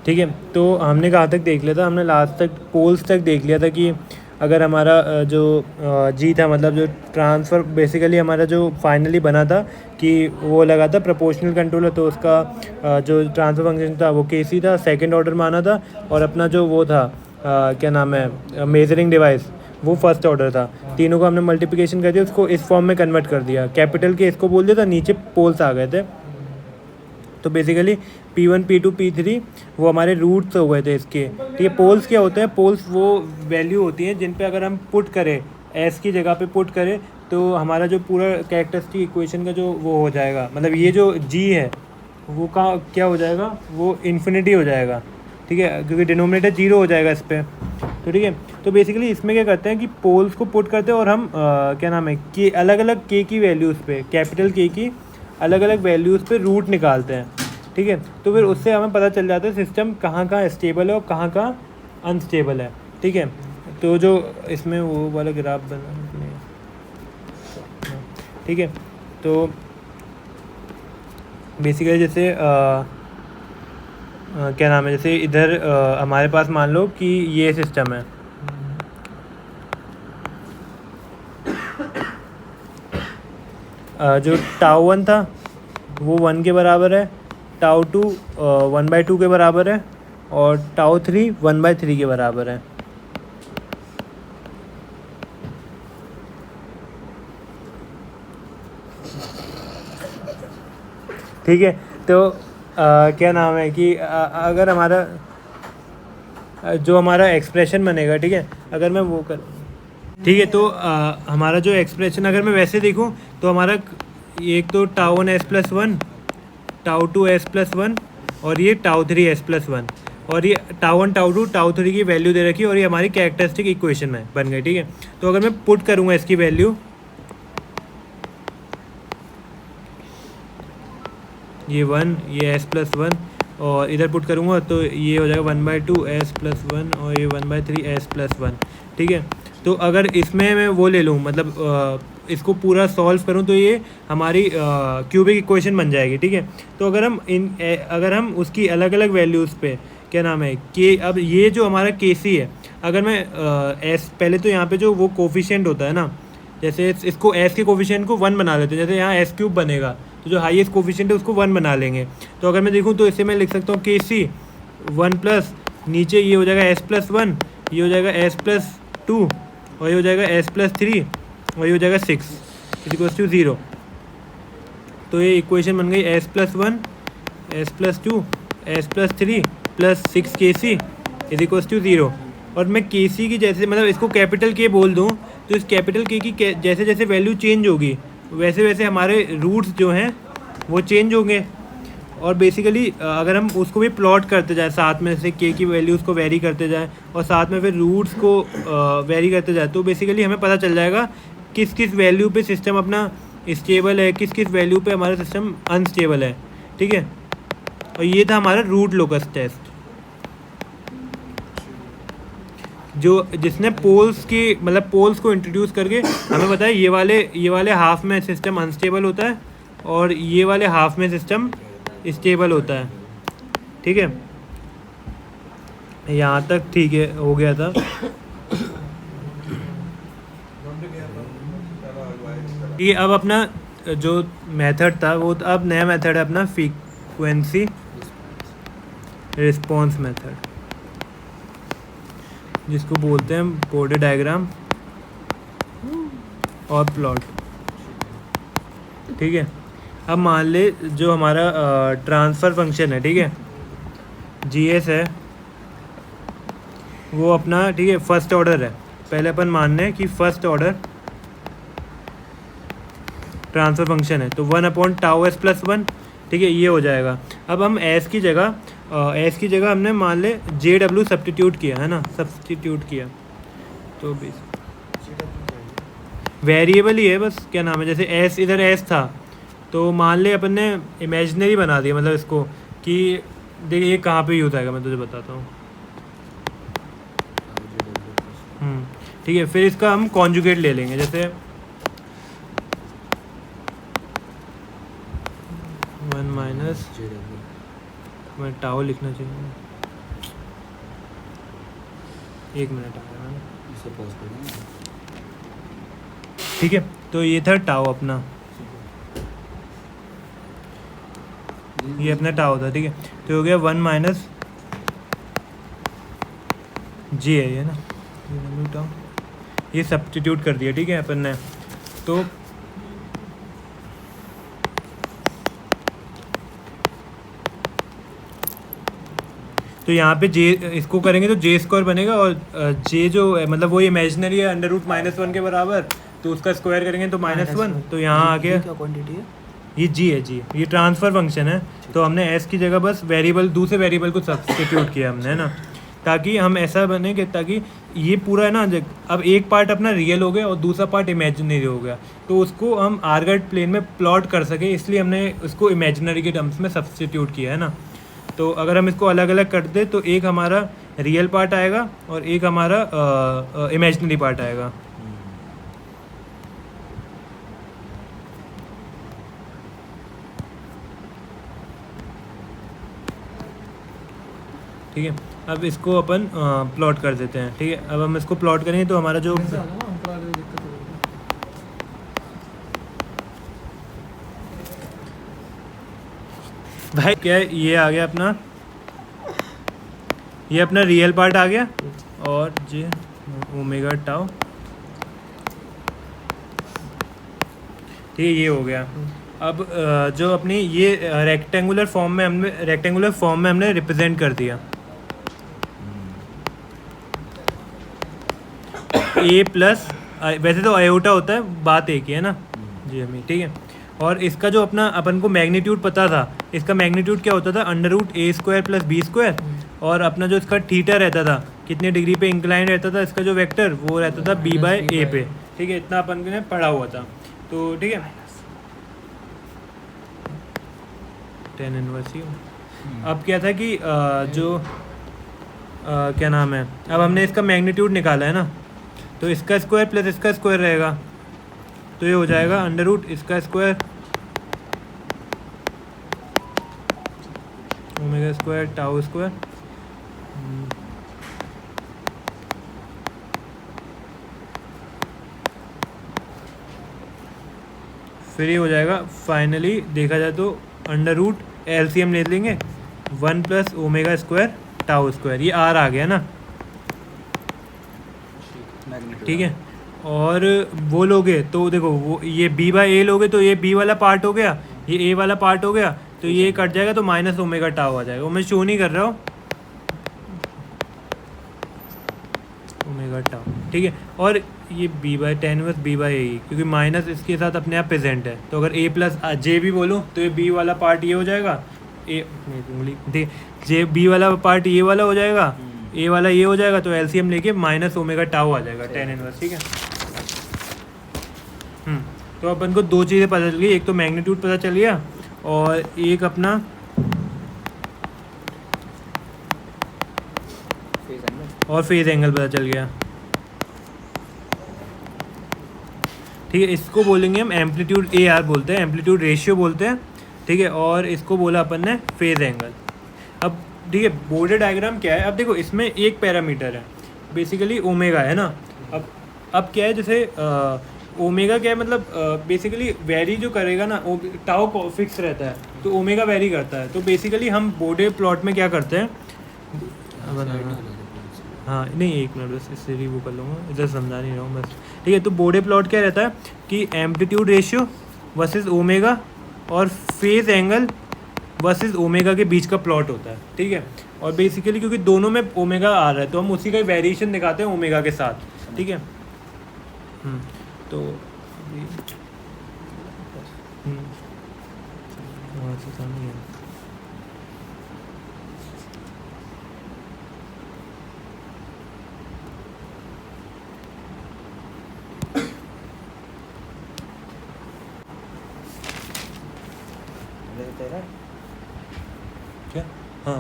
ठीक है, तो हमने कहाँ तक देख लिया था, हमने लास्ट तक पोल्स तक देख लिया था कि अगर हमारा जो जी था, मतलब जो ट्रांसफ़र बेसिकली हमारा जो फाइनली बना था कि वो लगा था प्रोपोर्शनल कंट्रोलर, तो उसका जो ट्रांसफ़र फंक्शन था वो केसी था, सेकंड ऑर्डर माना था, और अपना जो वो था क्या नाम है मेजरिंग डिवाइस, वो फर्स्ट ऑर्डर था। तीनों को हमने मल्टीप्लिकेशन कर दिया, उसको इस फॉर्म में कन्वर्ट कर दिया, कैपिटल के इसको बोल दिया था, नीचे पोल्स आ गए थे। तो बेसिकली P1 P2 P3 वो हमारे रूट्स हो गए थे इसके। तो ये पोल्स क्या होते हैं, पोल्स वो वैल्यू होती हैं जिन पे अगर हम पुट करें, एस की जगह पे पुट करें, तो हमारा जो पूरा कैरेक्टरिस्टिक इक्वेशन का जो वो हो जाएगा, मतलब ये जो जी है वो का क्या हो जाएगा, वो इन्फिनिटी हो जाएगा, ठीक है, क्योंकि डिनोमिनेटर जीरो हो जाएगा इस पर। तो ठीक है, तो बेसिकली इसमें क्या करते हैं कि पोल्स को पुट करते हैं और हम क्या नाम है कि अलग अलग के की वैल्यूज़ पे, कैपिटल के की अलग अलग वैल्यूज़ पे रूट निकालते हैं, ठीक है। तो फिर उससे हमें पता चल जाता है सिस्टम कहाँ कहाँ स्टेबल है और कहाँ कहाँ अनस्टेबल है, ठीक है। तो जो इसमें वो वाला ग्राफ बना, ठीक है, तो बेसिकली जैसे क्या नाम है, जैसे इधर हमारे पास मान लो कि ये सिस्टम है, जो टाउ 1 था वो 1 के बराबर है, टाउ 2 1/2 के बराबर है, और टाउ 3 1/3 के बराबर है। ठीक है, तो क्या नाम है कि अगर हमारा जो हमारा एक्सप्रेशन बनेगा, ठीक है, अगर मैं वो कर, ठीक है, तो हमारा जो एक्सप्रेशन अगर मैं वैसे देखूं तो हमारा एक तो टाउ 1 S+1, टाउ 2 S+1, और ये टाउ 3 S+1, और ये टाउ 1 टाउ 2 टाउ 3 की वैल्यू दे रखी है, और ये हमारी कैरेक्टरिस्टिक इक्वेशन में बन गई, ठीक है। तो अगर मैं पुट करूँगा इसकी वैल्यू, ये 1, ये S+1, और इधर पुट करूँगा तो ये हो जाएगा 1/2 S+1 और ये 1/3 S+1, ठीक है। तो अगर इसमें मैं वो ले लूँ, मतलब इसको पूरा सॉल्व करूँ, तो ये हमारी क्यूबिक इक्वेशन बन जाएगी, ठीक है। तो अगर हम उसकी अलग अलग वैल्यूज़ पे क्या नाम है कि अब ये जो हमारा केसी है, अगर मैं एस पहले तो यहाँ पे जो वो कोफिशिएंट होता है ना, जैसे इसको एस के कोफिशिएंट को 1 बना लेते हैं, जैसे यहाँ S³ बनेगा तो जो हाईएस्ट कोफिशिएंट है उसको 1 बना लेंगे। तो अगर मैं देखूँ तो इसे मैं लिख सकता हूँ KC 1+, नीचे ये हो जाएगा S+1, ये हो जाएगा S+2, और ये हो जाएगा S+3, और ये हो जाएगा 6 = 0। तो ये इक्वेशन बन गई S+1 S+2 S+3 + 6 KC = 0। और मैं KC की जैसे, मतलब इसको कैपिटल K बोल दूँ, तो इस कैपिटल K की जैसे जैसे वैल्यू चेंज होगी वैसे वैसे हमारे रूट्स जो हैं वो चेंज होंगे। और बेसिकली अगर हम उसको भी प्लॉट करते जाएं साथ में, जैसे K की वैल्यूज़ को वेरी करते जाएं और साथ में फिर रूट्स को वेरी करते जाएं, तो बेसिकली हमें पता चल जाएगा किस किस वैल्यू पे सिस्टम अपना स्टेबल है, किस किस वैल्यू पे हमारा सिस्टम अनस्टेबल है, ठीक है। और ये था हमारा रूट लोकस टेस्ट, जो जिसने पोल्स की, मतलब पोल्स को इंट्रोड्यूस करके हमें बताया ये वाले हाफ में सिस्टम अनस्टेबल होता है और ये वाले हाफ में सिस्टम स्टेबल होता है, ठीक है। यहाँ तक ठीक है, हो गया था। ये अब अपना जो मेथड था वो अब नया मेथड है अपना फ्रीक्वेंसी रिस्पॉन्स मेथड, जिसको बोलते हैं बॉर्डर डायग्राम और प्लॉट, ठीक है। अब मान ले जो हमारा ट्रांसफ़र फंक्शन है, ठीक है, GS है वो अपना, ठीक है, फर्स्ट ऑर्डर है। पहले अपन मान लें कि फर्स्ट ऑर्डर ट्रांसफ़र फंक्शन है, तो 1/τ S+1, ठीक है, ये हो जाएगा। अब हम S की जगह हमने मान ले JW सब्स्टिट्यूट किया है ना, सब्स्टिट्यूट किया, तो वेरिएबल ही है बस, क्या नाम है, जैसे S इधर S था तो मान ले अपन ने इमेजिनरी बना दिया, मतलब इसको कि देखिए ये कहाँ पे यूज़ आएगा, मैं तुझे बताता हूँ। ठीक है, फिर इसका हम कॉन्जुगेट ले लेंगे, जैसे 1 - मैं टाओ लिखना चाहिए, 1 मिनट आएगा ना, इसे पॉज कर देंगे। ठीक है। तो ये था टाओ अपना, ये अपना टाओ था, ठीक है। तो हो गया 1 माइनस जे है ये ना, ये वैल्यू टाओ, ये सब्स्टिट्यूट कर दिया, ठीक है अपन ने। तो यहाँ पे जे इसको करेंगे तो जे स्क्वायर बनेगा, और जे जो है मतलब वो इमेजिनरी है अंडर रूट -1 के बराबर, तो उसका स्क्वायर करेंगे तो -1, तो यहाँ आ गया क्या क्वांटिटी है? ये जी है, जी ये ट्रांसफ़र फंक्शन है। तो हमने एस की जगह बस वेरिएबल, दूसरे वेरिएबल को सब्स्टिट्यूट किया हमने, है ना, ताकि हम ऐसा बने कि ताकि ये पूरा है ना, अब एक पार्ट अपना रियल हो गया और दूसरा पार्ट इमेजिनरी हो गया, तो उसको हम आर्गट प्लेन में प्लॉट कर सके, इसलिए हमने उसको इमेजिनरी के टर्म्स में सब्स्टिट्यूट किया है ना। तो अगर हम इसको अलग अलग कर दें तो एक हमारा रियल पार्ट आएगा और एक हमारा इमेजिनरी पार्ट आएगा। ठीक है, अब इसको अपन प्लॉट कर देते हैं, ठीक है। अब हम इसको प्लॉट करेंगे तो हमारा जो भाई क्या है, ये आ गया अपना, ये अपना रियल पार्ट आ गया, और जे ओमेगा टाउ, ठीक है, ये हो गया। अब जो अपनी ये रेक्टेंगुलर फॉर्म में हमने रिप्रेजेंट कर दिया, ए प्लस, वैसे तो आयोटा होता है, बात एक ही है ना जी हमें, ठीक है। और इसका जो अपना अपन को मैग्नीट्यूड पता था, इसका मैग्नीट्यूड क्या होता था, अंडर रूट ए स्क्वायर प्लस बी स्क्वायर, और अपना जो इसका थीटा रहता था, कितने डिग्री पे इंक्लाइन रहता था इसका जो वेक्टर, वो रहता था बी बाय ए पे, ठीक है। इतना अपन ने पढ़ा हुआ था, तो ठीक है, tan इनवर्स ही। अब क्या था कि क्या नाम है, अब हमने इसका मैग्नीट्यूड निकाला है ना, तो इसका स्क्वायर प्लस इसका स्क्वायर रहेगा, तो ये हो जाएगा अंडर रूट इसका square omega square tau square, फिर ये हो जाएगा फाइनली देखा जाए तो अंडर रूट एलसीएम ले लेंगे 1 plus omega square tau square, ये आर आ गया ना, ठीक है। और वो लोगे तो देखो, वो ये बी बाय ए लोगे तो ये बी वाला पार्ट हो गया, ये ए वाला पार्ट हो गया, तो ये कट जाएगा तो माइनस ओमेगा टाउ आ जाएगा, वो मैं शो नहीं कर रहा हूँ, ओमेगा टाउ, ठीक है। और ये B by tan inverse B by A, क्योंकि माइनस इसके साथ अपने आप प्रेजेंट है, तो अगर ए प्लस जे भी बोलूँ तो ये बी वाला पार्ट ये हो जाएगा, ए उंगली देख, जे बी वाला पार्ट ये वाला हो जाएगा, ए वाला ये हो जाएगा, तो एलसीएम लेके माइनस ओमेगा टाउ आ जाएगा tan इनवर्स, ठीक है। तो अपन को दो चीज़ें पता चल गई, एक तो मैग्नीट्यूड पता चल गया और एक अपना फेज एंगल पता चल गया, ठीक है। इसको बोलेंगे हम एम्पलीट्यूड, ए आर बोलते हैं, एम्पलीट्यूड रेशियो बोलते हैं, ठीक है। और इसको बोला अपन ने फेज एंगल। अब ठीक है, बॉर्डर डायग्राम क्या है, अब देखो इसमें एक पैरामीटर है बेसिकली ओमेगा, है ना। अब क्या है, जैसे ओमेगा क्या है, मतलब बेसिकली वेरी जो करेगा ना, टाउ फिक्स रहता है, तो ओमेगा वेरी करता है। तो बेसिकली हम बॉर्डर प्लॉट में क्या करते हैं, हाँ नहीं एक मिनट बस इससे ही वो कर लूँगा, इधर समझा नहीं रहा हूँ बस, ठीक है। तो बॉर्डर प्लॉट क्या रहता है कि एम्पलीट्यूड रेशियो वर्सेस ओमेगा और फेज एंगल वर्सेस ओमेगा के बीच का प्लॉट होता है, ठीक है। और बेसिकली क्योंकि दोनों में ओमेगा आ रहा है, तो हम उसी का वेरिएशन दिखाते हैं ओमेगा के साथ, ठीक है। तो क्या, हाँ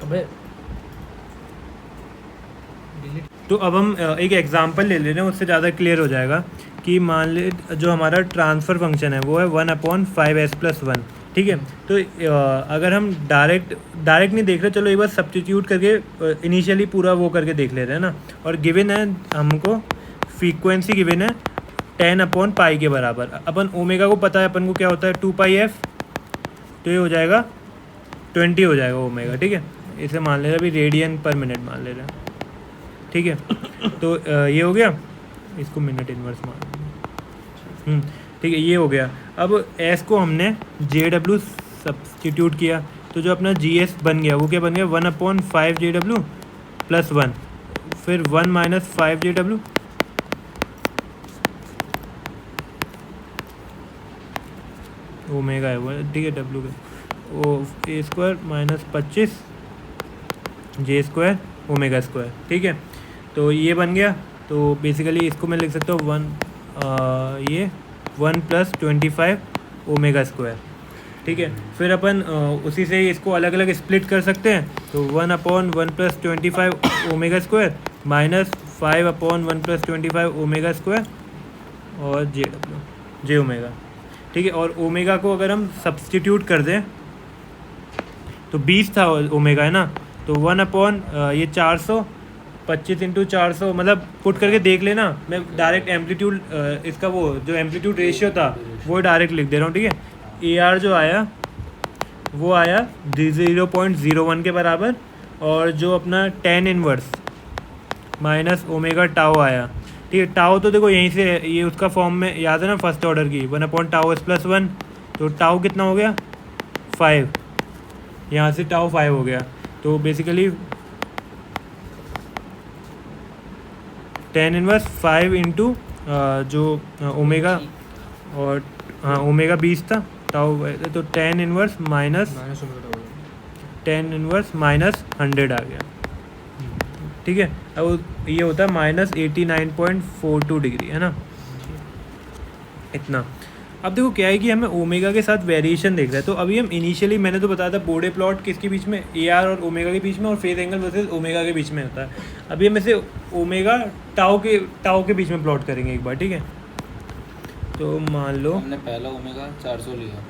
अबे तो अब हम एक एग्जांपल ले ले रहे हैं, उससे ज़्यादा क्लियर हो जाएगा कि मान ले जो हमारा ट्रांसफ़र फंक्शन है वो है 1/5s+1, ठीक है। तो अगर हम डायरेक्ट नहीं देख रहे, चलो एक बार सब्स्टिट्यूट करके इनिशियली पूरा वो करके देख लेते हैं ना। और गिवन है हमको फ्रीक्वेंसी गिवन है 10/π के बराबर। अपन ओमेगा को पता है अपन को क्या होता है 2πf, तो ये हो जाएगा 20 हो जाएगा ओमेगा, ठीक है। इसे मान ले रहे अभी रेडियन पर मिनट मान ले रहे हैं, ठीक है। तो ये हो गया, इसको मिनट इनवर्स मान, ठीक है, ये हो गया। अब एस को हमने JW सब्स्टिट्यूट किया, तो जो अपना GS बन गया वो क्या बन गया 1/5JW + 1, फिर 1 - 5JW ओमेगा है वो, ठीक है, W का वो A² - 25 J² ओमेगा स्क्वायर, ठीक है। तो ये बन गया। तो बेसिकली इसको मैं लिख सकता हूँ 1 + 25 ओमेगा स्क्वायर, ठीक है। फिर अपन उसी से इसको अलग अलग स्प्लिट कर सकते हैं। तो 1/1 + 25 ओमेगा स्क्वायर -5/1 + 25 ओमेगा स्क्वायर और J ओमेगा, ठीक है। और ओमेगा को अगर हम सब्स्टिट्यूट कर दें तो 20 था ओमेगा, है ना। तो 1/ ये 400 25 × 400, मतलब पुट करके देख लेना। मैं डायरेक्ट एम्पलीट्यूड इसका वो जो एम्पलीट्यूड रेशियो था वो डायरेक्ट लिख दे रहा हूँ, ठीक है। AR जो आया वो आया 0.01 के बराबर, और जो अपना tan इनवर्स - ओमेगा टाउ आया, ठीक है। टाउ तो देखो यहीं से ये उसका फॉर्म में याद है ना, फर्स्ट ऑर्डर की 1/τs+1, तो टाउ कितना हो गया 5, यहाँ से टाउ 5 हो गया। तो बेसिकली tan इनवर्स 5 × जो ओमेगा, और हाँ ओमेगा 20 था, टाउ तो tan इनवर्स -100 आ गया, ठीक है। अब ये होता है -89.42 डिग्री, है ना, इतना। अब देखो क्या है कि हमें ओमेगा के साथ वेरिएशन देख रहा है। तो अभी हम इनिशियली मैंने तो बताया था बोडे प्लॉट किसके बीच में, AR और ओमेगा के बीच में, और फेज एंगल वर्सेस ओमेगा के बीच में होता है। अभी हम इसे ओमेगा टाउ के बीच में प्लॉट करेंगे एक बार, ठीक है। तो मान लो हमने पहला ओमेगा 400 लिया,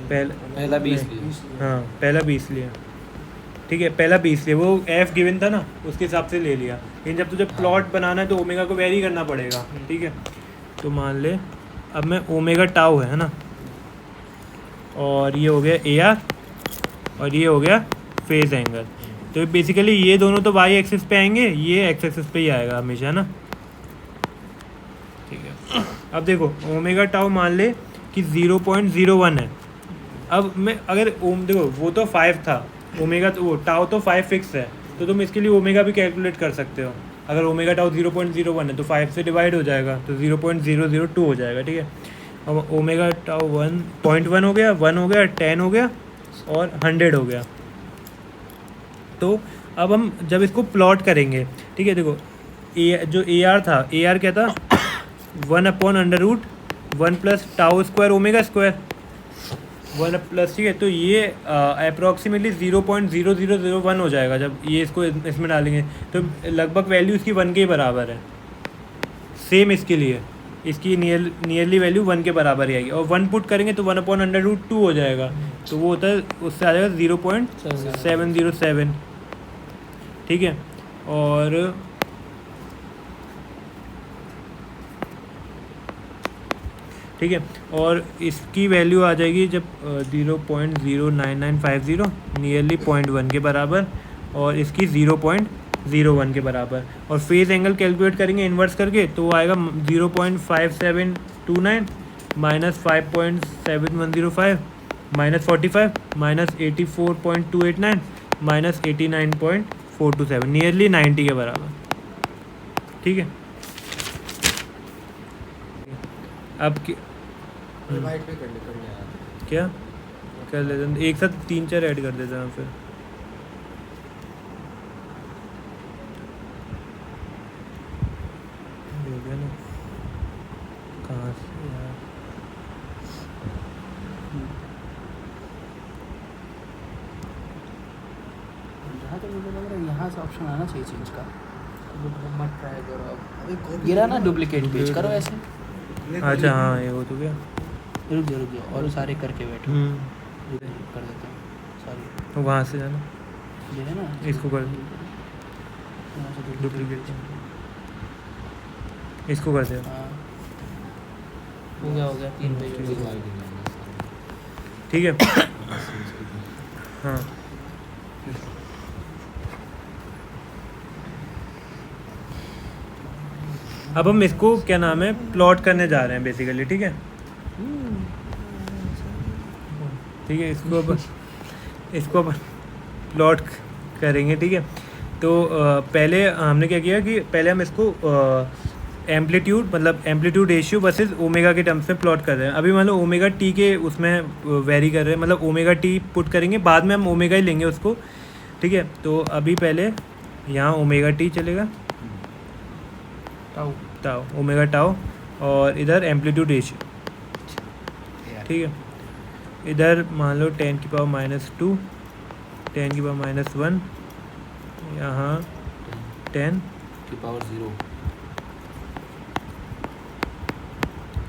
पहला 20 लिया, हाँ पहला 20 लिया, ठीक है, पहला 20 लिया, वो F गिवन था ना उसके हिसाब से ले लिया। लेकिन जब तुझे प्लॉट बनाना है तो ओमेगा को वेरी करना पड़ेगा, ठीक है। तो मान ले अब मैं ओमेगा टाउ है ना, और ये हो गया AR और ये हो गया फेज एंगल। तो बेसिकली ये दोनों तो वाई एक्सिस पे आएंगे, ये एक्स एक्सिस पे ही आएगा हमेशा ना, ठीक है। अब देखो ओमेगा टाउ मान ले कि 0.01 है। अब मैं अगर देखो वो तो 5 था ओमेगा, तो वो टाउ तो 5 फिक्स है, तो तुम इसके लिए ओमेगा भी कैलकुलेट कर सकते हो। अगर ओमेगा टाउ 0.01 है तो 5 से डिवाइड हो जाएगा, तो 0.002 हो जाएगा, ठीक है। अब ओमेगा टाउ 1.1 हो गया, 1 हो गया, 10 हो गया और 100 हो गया। तो अब हम जब इसको प्लॉट करेंगे, ठीक है, देखो जो AR था, AR क्या था 1/√1 + τ² ओमेगा स्क्वायर 1+, ठीक है। तो ये अप्रॉक्सीमेटली 0.0001 हो जाएगा जब ये इसको इसमें डालेंगे, तो लगभग वैल्यू इसकी 1 के बराबर है। सेम इसके लिए इसकी नियरली वैल्यू 1 के बराबर ही आएगी, और 1 पुट करेंगे तो 1/√2 हो जाएगा, तो वो होता है उससे आ जाएगा 0.707, ठीक है। और ठीक है, और इसकी वैल्यू आ जाएगी जब 0.09950 नियरली 0.1 के बराबर, और इसकी 0.01 के बराबर। और फेज एंगल कैलकुलेट करेंगे इन्वर्स करके, तो वो आएगा 0.5729 -5.7105 -45 -84.289 -89.427 नियरली 90 के बराबर, ठीक है। अब डिवाइड पे कर ले क्या कर लेते हैं, एक साथ 3-4 ऐड कर देते हैं फिर। हो गया ना, कहाँ से यार, जहाँ तक मुझे लग रहा है यहाँ से ऑप्शन आना चाहिए चेंज का, मत ट्राई करो अब। अबे कॉपी गिरा ना डुप्लीकेट पेज करो ऐसे। अच्छा हाँ ये हो तो गया। रुक जाओ और सारे करके बैठो। हम्म, कर देता हूँ सारे। तो वहाँ से जाना, ये है ना, इसको कर यहाँ से डुप्लीकेट, इसको कर दे। हाँ हो गया 3 पेज हो गए। ठीक है हाँ अब हम इसको क्या नाम है प्लॉट करने जा रहे हैं बेसिकली। ठीक है ठीक है, इसको अब प्लॉट करेंगे। ठीक है तो पहले हमने क्या किया कि पहले हम इसको एम्पलीट्यूड मतलब एम्पलीट्यूड रेशियो वर्सेस ओमेगा के टर्म्स में प्लॉट कर रहे हैं। अभी मान लो ओमेगा टी के उसमें वेरी कर रहे हैं, मतलब ओमेगा टी पुट करेंगे, बाद में हम ओमेगा ही लेंगे उसको। ठीक है तो अभी पहले यहाँ ओमेगा टी चलेगा, टाउ टाउ ओमेगा टाउ, और इधर एम्पलीट्यूड रेशियो। ठीक है इधर मान लो 10 की पावर -2, 10 की पावर -1, यहाँ 10 की पावर 0।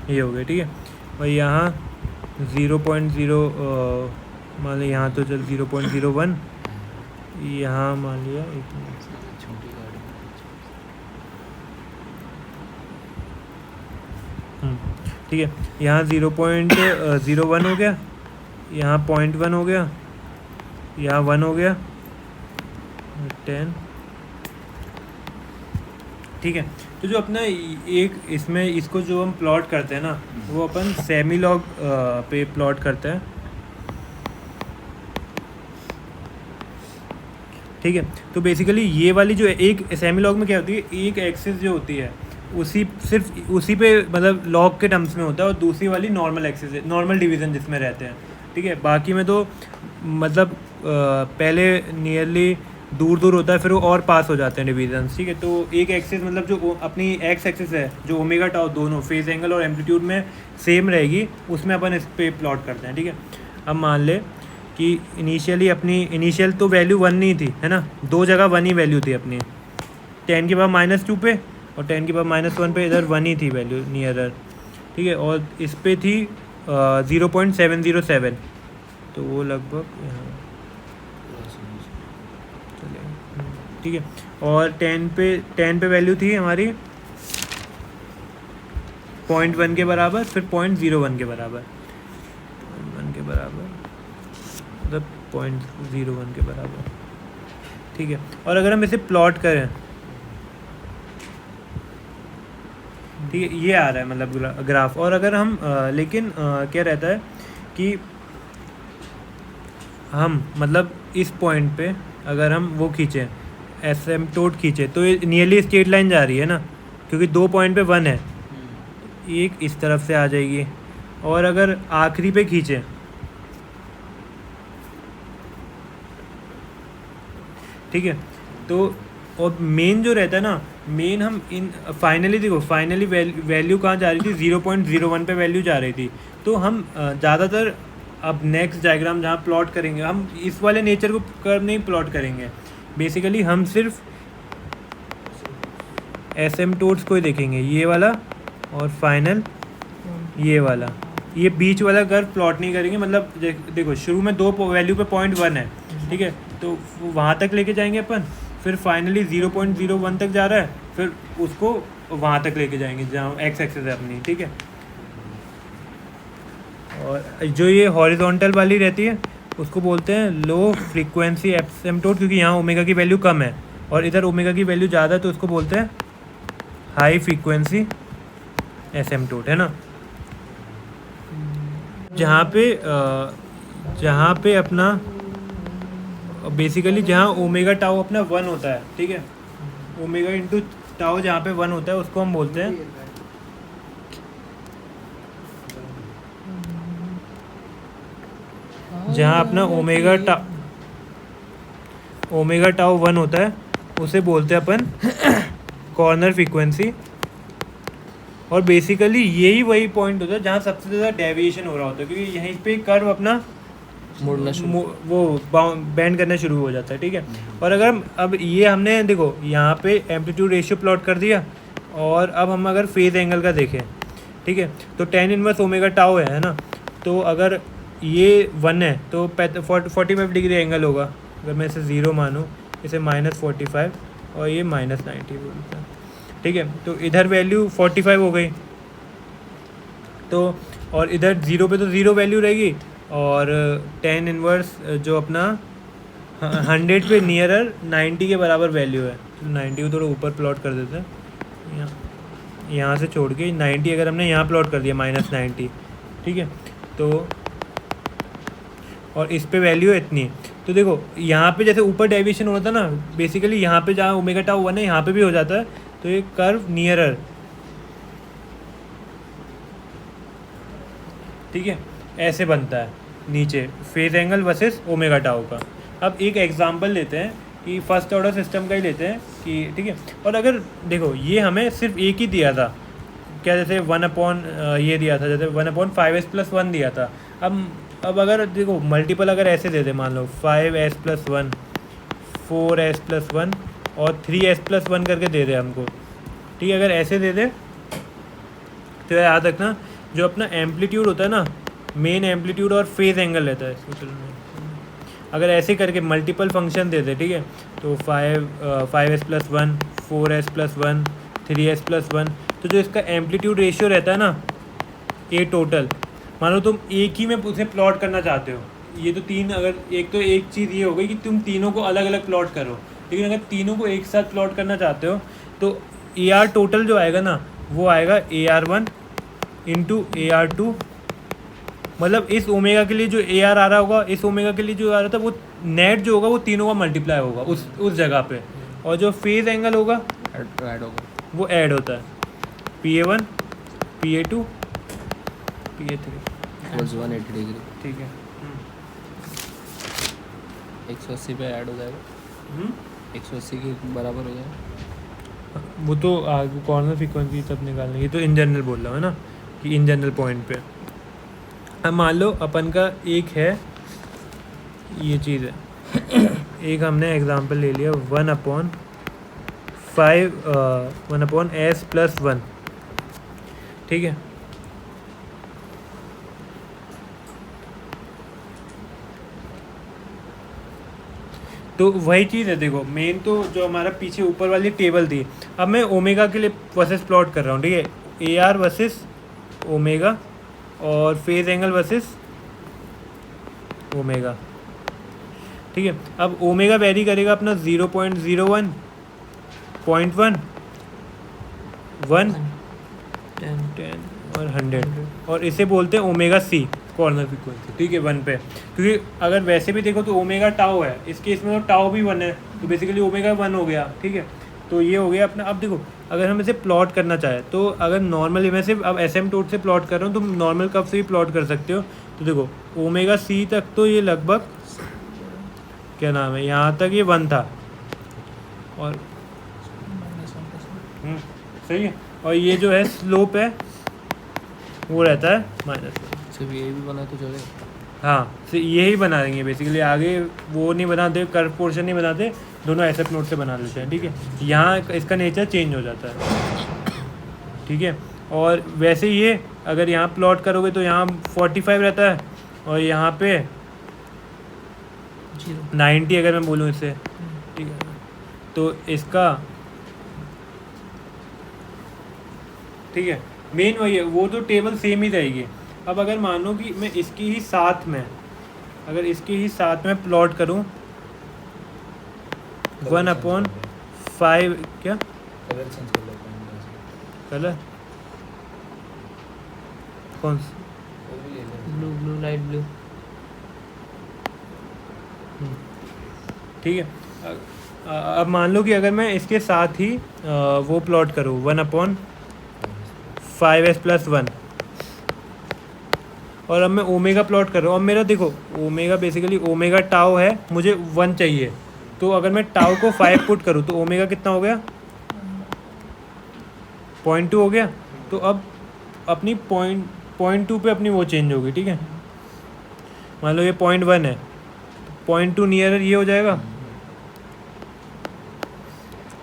ये हो गया। ठीक है और यहाँ 0.0 मान लो यहाँ तो चल 0.01, यहाँ मान लिया एक मिनट, छोटी गाड़ी। ठीक है यहाँ 0.01 हो गया, यहाँ 0.1 हो गया, यहाँ 1 हो गया, 10। ठीक है तो जो अपना एक इसमें इसको जो हम प्लॉट करते हैं ना वो अपन सेमी लॉग पे प्लॉट करते हैं। ठीक है तो बेसिकली ये वाली जो है एक सेमी लॉग में क्या होती है, एक एक्सिस जो होती है सिर्फ उसी पे मतलब लॉग के टर्म्स में होता है, और दूसरी वाली नॉर्मल एक्सिस है, नॉर्मल डिवीज़न जिसमें रहते हैं। ठीक है बाकी में तो मतलब पहले नियरली दूर दूर होता है, फिर वो और पास हो जाते हैं डिवीजन्स। ठीक है तो एक एक्सिस मतलब जो अपनी एक्स एक्सिस है जो ओमेगा टाउ दोनों फेज एंगल और एम्पलीट्यूड में सेम रहेगी, उसमें अपन इस पे प्लॉट करते हैं। ठीक है अब मान ले कि इनिशियली अपनी इनिशियल तो वैल्यू 1 नहीं थी, है ना, दो जगह 1 ही वैल्यू थी अपनी, 10 की पावर -2 पे और 10 की पावर -1 पे, इधर 1 ही थी वैल्यू नियरर। ठीक है और इस पे थी 0.707, तो वो लगभग यहाँ चलेगा। ठीक है और 10 पे वैल्यू थी हमारी 0.1 के बराबर, फिर 0.01 के बराबर, 0.1 के बराबर मतलब 0.01 के बराबर। ठीक है और अगर हम इसे प्लॉट करें, ठीक है ये आ रहा है मतलब ग्राफ, और अगर हम लेकिन क्या रहता है कि हम मतलब इस पॉइंट पे अगर हम वो खींचें एसिम्पटोट खींचे तो ये नियरली स्ट्रेट लाइन जा रही है ना, क्योंकि 2 पॉइंट पे 1 है, एक इस तरफ से आ जाएगी, और अगर आखिरी पे खींचे ठीक है तो और मेन जो रहता है ना, मेन हम इन फाइनली देखो फाइनली वैल्यू कहाँ जा रही थी, 0.01 पे वैल्यू जा रही थी। तो हम ज़्यादातर अब नेक्स्ट डायग्राम जहाँ प्लॉट करेंगे हम इस वाले नेचर को कर्व नहीं प्लॉट करेंगे, बेसिकली हम सिर्फ एसिम्पटोट्स को ही देखेंगे, ये वाला और फाइनल ये वाला, ये बीच वाला कर्व प्लॉट नहीं करेंगे। मतलब देखो शुरू में 2 वैल्यू पे 0.1 है, ठीक है तो वहाँ तक लेके जाएंगे अपन, फिर फाइनली 0.01 तक जा रहा है, फिर उसको वहाँ तक लेके जाएंगे जहाँ एक्स एक्सिस है अपनी। ठीक है और जो ये हॉरिजॉन्टल वाली रहती है उसको बोलते हैं लो फ्रीक्वेंसी एसिम्पटोट, क्योंकि यहाँ ओमेगा की वैल्यू कम है और इधर ओमेगा की वैल्यू ज़्यादा है, तो उसको बोलते हैं हाई फ्रीक्वेंसी एसिम्पटोट, है ना। जहाँ पे अपना बेसिकली जहाँ ओमेगा टाउ अपना 1 होता है, ठीक है, ओमेगा इंटू टाउ जहाँ पे 1 होता है उसको हम बोलते हैं जहाँ अपना ओमेगा टाउ 1 होता है उसे बोलते हैं अपन कॉर्नर फ्रीक्वेंसी। और बेसिकली यही वही पॉइंट होता है जहाँ सबसे ज़्यादा डेविएशन हो रहा होता है, क्योंकि यहीं पे कर्व अपना मुड़ना शुरू। वो बैंड करना शुरू हो जाता है, ठीक है। और अगर अब ये हमने देखो यहाँ पे एम्पलीट्यूड रेशियो प्लॉट कर दिया, और अब हम अगर फेज एंगल का देखें, ठीक है, तो tan इनवर्स ओमेगा टाउ है ना, तो अगर ये 1 है तो 45 डिग्री एंगल होगा। अगर मैं इसे 0 मानूँ, इसे -45 और ये -90 बोलता है, ठीक है। तो इधर वैल्यू 45 हो गई, तो और इधर 0 पे तो 0 वैल्यू रहेगी, और tan इनवर्स जो अपना 100 पे नियरर 90 के बराबर वैल्यू है, तो 90 को थोड़ा ऊपर प्लॉट कर देते हैं, यहाँ से छोड़ के 90 अगर हमने यहाँ प्लॉट कर दिया -90, ठीक है, तो और इस पे वैल्यू इतनी है। तो देखो यहाँ पे जैसे ऊपर डेविएशन होता है ना, बेसिकली यहाँ पे जहाँ ओमेगा टाउ 1 है यहाँ पे भी हो जाता है, तो ये कर्व नियरर, ठीक है, ऐसे बनता है नीचे phase angle versus omega tau का। अब एक एग्जांपल लेते हैं कि फर्स्ट ऑर्डर सिस्टम का ही लेते हैं कि, ठीक है, और अगर देखो ये हमें सिर्फ एक ही दिया था, क्या, जैसे 1 ये दिया था, जैसे 1/5s+1 दिया था। अब अगर देखो मल्टीपल अगर ऐसे दे दे, मान लो 5s+1, 4s+1 और 3s+1 करके दे दे हमको, ठीक है, अगर ऐसे दे दे तो याद रखना जो अपना एम्पलीट्यूड होता है ना, मेन एम्पलीट्यूड और फेज एंगल रहता है इसको, अगर ऐसे करके मल्टीपल फंक्शन दे दे, ठीक है, तो 5s+1, 4s+1, 3s+1, तो जो इसका एम्पलीट्यूड रेशियो रहता है ना, ए टोटल, मान लो तुम एक ही में उसे प्लॉट करना चाहते हो, ये तो तीन, अगर एक चीज़ ये हो गई कि तुम तीनों को अलग अलग प्लॉट करो, लेकिन अगर तीनों को एक साथ प्लॉट करना चाहते हो तो AR टोटल जो आएगा ना, वो आएगा AR1 इंटू AR2, मतलब इस ओमेगा के लिए जो AR आ रहा होगा, इस ओमेगा के लिए जो आ रहा था, वो नेट जो होगा वो तीनों का मल्टीप्लाई होगा उस जगह पे, और जो फेज एंगल होगा ऐड होगा, वो ऐड होता है, PA1 PA2 PA3 equals 180 degree, ठीक है। 180 पे ऐड हो जाएगा, 180 के बराबर हो जाएगा। वो तो कॉर्नर फ्रीक्वेंसी तब निकालना, ये तो इन जनरल बोल रहा हूँ ना, कि इन जनरल पॉइंट पे। अब मान लो अपन का एक है ये चीज़ है, एक हमने एग्जांपल ले लिया 1/s+1, ठीक है। तो वही चीज़ है, देखो मेन तो जो हमारा पीछे ऊपर वाली टेबल थी, अब मैं ओमेगा के लिए वर्सेस प्लॉट कर रहा हूँ, ठीक है, AR वर्सेस ओमेगा और फेज एंगल वर्सेस ओमेगा, ठीक है। अब ओमेगा वेरी करेगा अपना 0.01, 0.1, 1, 10 और 100, और इसे बोलते हैं ओमेगा C, कॉर्नर फ्रीक्वेंसी, ठीक है, 1 पे, क्योंकि अगर वैसे भी देखो तो ओमेगा टाउ है, इस केस में तो टाउ भी 1 है, तो बेसिकली ओमेगा 1 हो गया, ठीक है। तो ये हो गया अपना। अब देखो अगर हम इसे प्लॉट करना चाहें तो अगर नॉर्मली, मैं सिर्फ अब एसिम्पटोट से प्लॉट कर रहा हूँ, तुम नॉर्मल कर्व से भी प्लॉट कर सकते हो। तो देखो ओमेगा C तक तो ये लगभग क्या नाम है, यहाँ तक ये 1 था, और सही है, और ये जो है स्लोप है वो रहता है -1। सिर्फ ये भी बना तो चलेगा। हाँ, तो यही बना देंगे बेसिकली, आगे वो नहीं बनाते, कर्व पोर्शन नहीं बनाते, दोनों ऐसे नोट से बना लेते हैं, ठीक है। यहाँ इसका नेचर चेंज हो जाता है, ठीक है। और वैसे ये अगर यहाँ प्लॉट करोगे तो यहाँ 45 रहता है, और यहाँ पे 90 अगर मैं बोलूँ इससे, ठीक है, तो इसका, ठीक है, मेन वही है, वो तो टेबल सेम ही रहेगी। अब अगर मानो कि मैं इसके ही साथ में, अगर इसके ही साथ में प्लॉट करूं 1/5, क्या कलर चेंज कर लेते हैं, कलर कौन सा, वो भी ले लें। Blue blue light blue. ठीक है। अब मान लो कि अगर मैं इसके साथ ही वो प्लॉट करूँ 1/5s+1, और अब मैं ओमेगा प्लॉट कर रहा हूँ। अब मेरा देखो ओमेगा बेसिकली ओमेगा टाउ है, मुझे 1 चाहिए, तो अगर मैं टाउ को 5 पुट करूँ तो ओमेगा कितना हो गया, 0.2 हो गया। तो अब अपनी 0.2 पे अपनी वो चेंज होगी, ठीक है। मान लो ये 0.1 है, 0.2 नियरर ये हो जाएगा।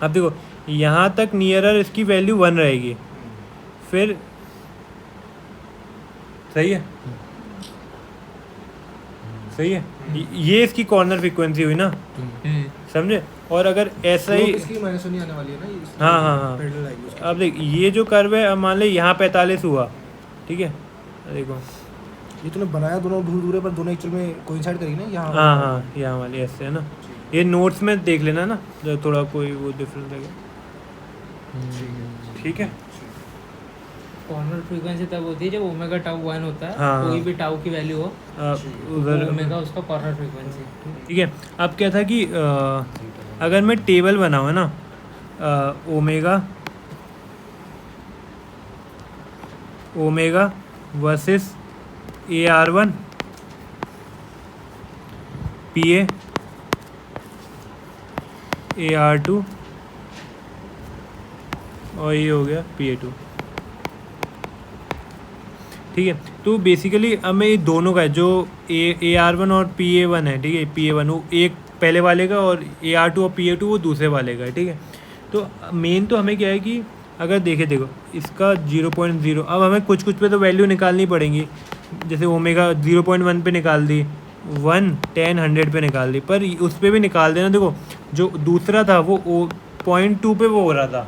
अब देखो यहाँ तक नियरर इसकी वैल्यू 1 रहेगी, फिर सही है, सही है, ये इसकी कॉर्नर फ्रीक्वेंसी हुई ना, समझे। और अगर ऐसा ही इसकी माइनस नहीं आने वाली है ना, इसकी हाँ हाँ हाँ, पैरेलल आएगी उसकी। अब देख ये जो कर्व है, अब मान ले यहाँ 45 हुआ, ठीक है, देखो ये तूने बनाया दोनों दूर दूर है, पर दोनों एक्चुअल में कोइंसाइड करेगी ना यहाँ। हाँ हाँ, यहाँ वाली ऐसे है ना, ये नोट्स में देख लेना ना, जो थोड़ा कोई वो डिफरेंस लगे, ठीक है। कॉर्नर फ्रीक्वेंसी तब होती है जब ओमेगा टाउ 1 होता है, हाँ। कोई भी टाउ की वैल्यू हो उधर ओमेगा उसका कॉर्नर फ्रीक्वेंसी। ठीक है। अब क्या था कि अगर मैं टेबल बनाऊँ ना, omega versus AR1 PA AR2 और ये हो गया PA2, ठीक है। तो बेसिकली अब मैं ये दोनों का है, जो AR1 और PA1 है, ठीक है, PA1 वो एक पहले वाले का और AR2 और PA2 वो दूसरे वाले का है, ठीक है। तो मेन तो हमें क्या है कि अगर देखो इसका 0.0, अब हमें कुछ पे तो वैल्यू निकालनी पड़ेंगी, जैसे ओमेगा 0.1 पे निकाल दी, 1, 10, 100 पे निकाल दी, पर उस पर भी निकाल देना। देखो जो दूसरा था वो 0.2 पे वो हो रहा था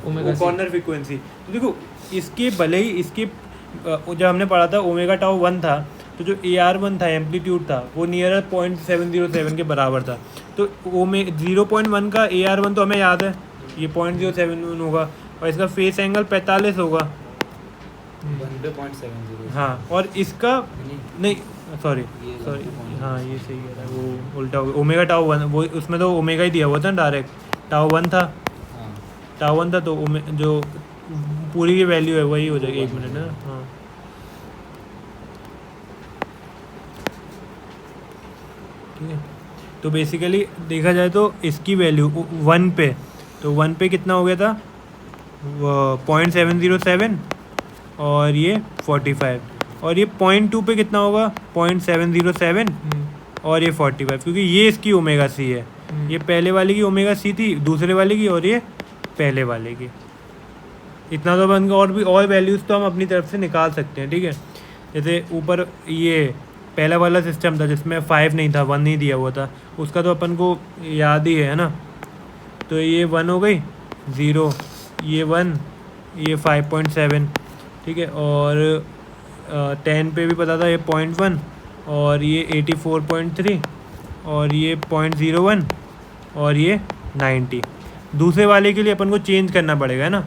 ओमेगा कॉर्नर फ्रीक्वेंसी। तो देखो इसके भले ही इसके जब हमने पढ़ा था ओमेगा टाउ 1 था, तो जो AR1 था एम्पलीट्यूड था वो नियर 0.707 के बराबर था। तो 0.1 का AR1 तो हमें याद है, ये 0.071 होगा, और इसका फेस एंगल 45 होगा। 1.70। हाँ, और इसका नहीं सॉरी ये सॉरी 1.0। हाँ ये सही कह रहा है, वो उल्टा हो गया। ओमेगा टाउ 1 वो उसमें तो ओमेगा ही दिया हुआ था डायरेक्ट, टाउ 1 था, हाँ, टाउ 1 था, तो जो पूरी की वैल्यू है वही हो जाएगी। एक मिनट ना, हाँ ठीक है। तो बेसिकली देखा जाए तो इसकी वैल्यू 1 पे, तो 1 पे कितना हो गया था, 0.707, और ये 45, और ये 0.2 पे कितना होगा, 0.707, और ये 45, क्योंकि ये इसकी ओमेगा सी है, ये पहले वाले की ओमेगा सी थी, दूसरे वाले की, और ये पहले वाले की। इतना तो अपन को और वैल्यूज़ तो हम अपनी तरफ से निकाल सकते हैं, ठीक है। जैसे ऊपर ये पहला वाला सिस्टम था जिसमें 5 नहीं था, 1 नहीं दिया हुआ था, उसका तो अपन को याद ही है ना। तो ये 1 हो गई, 0, ये 1, ये 5.7, ठीक है। और 10 पे भी पता था ये 0.1, और ये 84.3, और ये 0.01, और ये 90। दूसरे वाले के लिए अपन को चेंज करना पड़ेगा, है ना,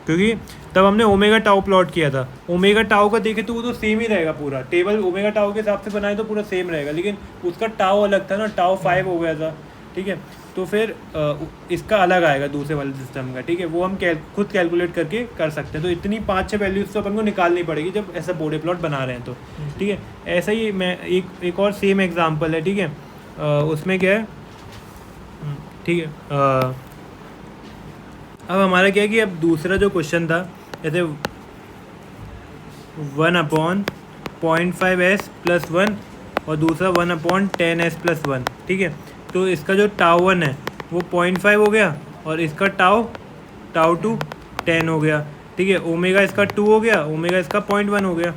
क्योंकि तब हमने ओमेगा टाउ प्लॉट किया था। ओमेगा टाउ का देखे तो वो तो सेम ही रहेगा, पूरा टेबल ओमेगा टाउ के हिसाब से बनाए तो पूरा सेम रहेगा, लेकिन उसका टाउ अलग था ना, टाउ 5 हो गया था, ठीक है। तो फिर इसका अलग आएगा दूसरे वाले सिस्टम का, ठीक है, वो हम खुद कैलकुलेट करके कर सकते हैं। तो इतनी 5-6 वैल्यूज़ तो अपन को निकालनी पड़ेगी जब ऐसा बोर्डे प्लॉट बना रहे हैं तो, ठीक है। ऐसा ही मैं एक और सेम एग्जाम्पल है, ठीक है, उसमें क्या है, ठीक है। अब हमारा क्या है कि अब दूसरा जो क्वेश्चन था, जैसे 1/0.5s + 1 और दूसरा 1/10s + 1, ठीक है। तो इसका जो टाउ 1 है वो 0.5 हो गया, और इसका टाउ 2 10 हो गया, ठीक है। ओमेगा इसका 2 हो गया, ओमेगा इसका 0.1 हो गया,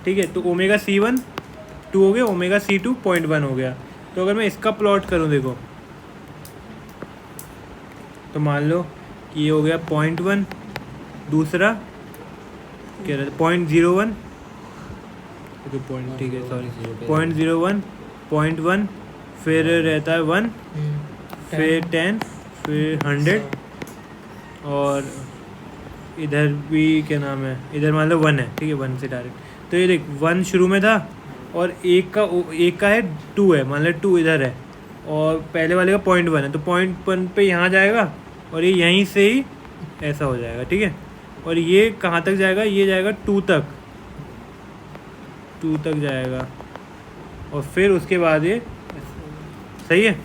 ठीक है। तो ओमेगा C1 2 हो गया, ओमेगा C2 0.1 हो गया। तो अगर मैं इसका प्लॉट करूँ, देखो तो मान लो कि ये हो गया 0.1, दूसरा क्या रहता है 0.01, ठीक है सॉरी 0.01, 0.1, फिर रहता है 1, फिर 10, फिर 100, और इधर भी क्या नाम है, इधर मान लो 1 है, ठीक है, 1 से डायरेक्ट। तो ये देख 1 शुरू में था, और एक का है 2 है, मान लो 2 इधर है, और पहले वाले का 0.1 है, तो 0.1 पे यहाँ जाएगा, और ये यहीं से ही ऐसा हो जाएगा, ठीक है। और ये कहाँ तक जाएगा, ये जाएगा 2 तक जाएगा, और फिर उसके बाद ये सही है।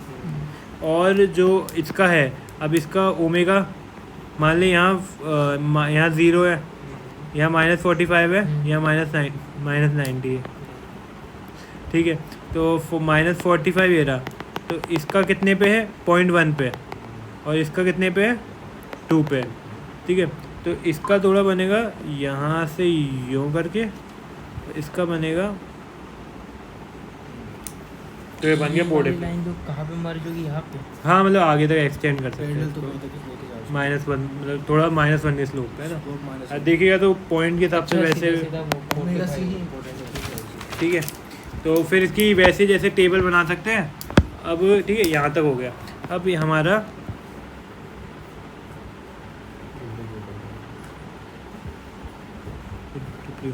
और जो इसका है, अब इसका ओमेगा मान लें यहाँ 0 है, यहाँ -45 है, यहाँ -90 है। ठीक है। तो -45 ये रहा, तो इसका कितने पे है 0.1 पे, और इसका कितने पे है 2 पे, ठीक है। तो इसका थोड़ा बनेगा यहाँ से यूँ करके, इसका बनेगा, तो ये बन गया बोर्ड लाइन जो कहाँ पे मर्ज होगी, यहाँ पे? हाँ मतलब आगे तक एक्सटेंड कर सकते पैरेलल तो हैं कहीं तक लेके जा सकते -1, मतलब थोड़ा -1 के स्लोप पे है ना। हैं। स्लोप माइनस अब देखिएगा तो पॉइंट के हिसाब से वैसे, सीधा वो ओमेगा सी 45 ही इम्पोर्टेंट है। ठीक है। तो फिर इसकी वैसे जैसे टेबल बना सकते हैं। अब ठीक है, यहाँ तक हो गया। अब ये हमारा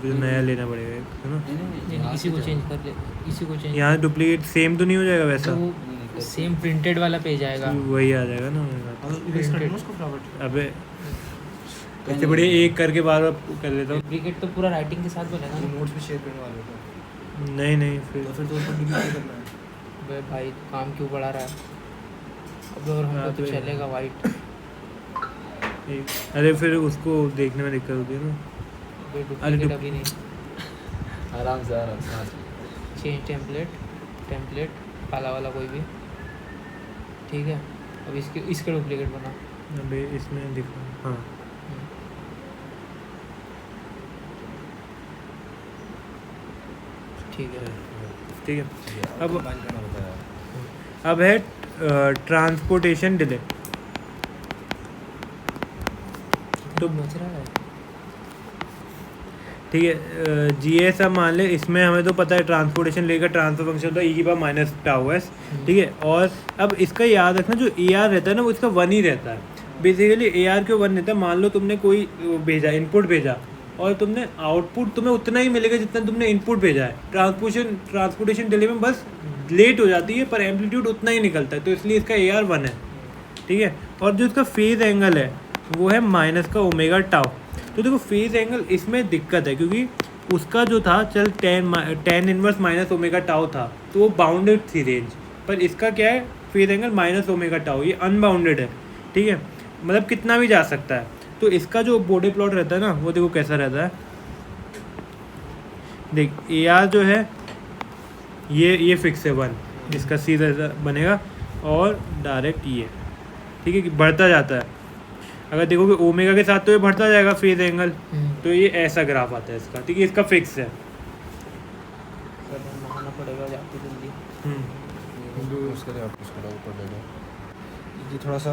नया लेना पड़ेगा एक, है ना। नहीं, इसी को चेंज कर ले, इसी को चेंज। यहाँ डुप्लीकेट सेम तो नहीं हो जाएगा वैसा, तो वो सेम प्रिंटेड वाला पेज आएगा। वही आ जाएगा ना मेरे पास। और इरेज कर देना उसको फटाफट। अबे इससे बढ़िया एक करके बार बार कर लेता हूँ। डुप्लीकेट तो पूरा राइटिंग के साथ बनेगा वो ना। नोट्स भी शेयर करने वाले हो नहीं नहीं फिर तो फिर तो उसको डिलीट करना है। बे भाई काम क्यों बढ़ा रहा है? अब और हमको तो अबे। चलेगा वाइट। अरे फिर उसको देखने में दिक्कत होती है ना। बे अरे डुप्लीकेट डुप- अभी नहीं। आराम से चेंज टेम्पलेट काला वाला कोई भी, ठीक है। अब इसके डुप्लीकेट बना। अबे इसमें दिखा, हाँ ठीक है। ठीक है। अब कंबाइन करना होता है। अब है ट्रांसपोर्टेशन डिले। तो बच रहा है। ठीक है, GS अब मान ले, इसमें हमें तो पता है ट्रांसपोर्टेशन लेकर ट्रांसफर फंक्शन होता है e⁻⁻s। ठीक है। और अब इसका याद रखना, जो AR रहता है ना वो इसका 1 ही रहता है। बेसिकली AR क्यों 1 रहता है, मान लो तुमने कोई भेजा, इनपुट भेजा, और तुमने आउटपुट तुम्हें उतना ही मिलेगा जितना तुमने इनपुट भेजा है। ट्रांसपोर्टेशन डिले में बस लेट हो जाती है पर एम्पलीट्यूड उतना ही निकलता है, तो इसलिए इसका AR 1 है, ठीक है। और जो इसका फेज एंगल है वो है माइनस का ओमेगा टाउ। तो देखो फेज एंगल इसमें दिक्कत है, क्योंकि उसका जो था चल tan inverse minus omega tau था, तो वो बाउंडेड थी रेंज, पर इसका क्या है phase angle minus omega tau, ये अनबाउंडेड है, ठीक है। मतलब कितना भी जा सकता है। तो इसका जो बॉडी प्लॉट रहता है ना वो देखो कैसा रहता है। देख AR जो है ये फिक्स है 1, इसका सीधा बनेगा, और डायरेक्ट ये, ठीक है, कि बढ़ता जाता है। अगर देखोगे ओमेगा के साथ तो ये बढ़ता जाएगा फेज एंगल, तो ये ऐसा ग्राफ आता है इसका, ठीक है। इसका फिक्स है। नहाना पड़ेगा जाके जल्दी। हिंदू यूज़ करें आप उसको ऊपर ले लो। ये थोड़ा सा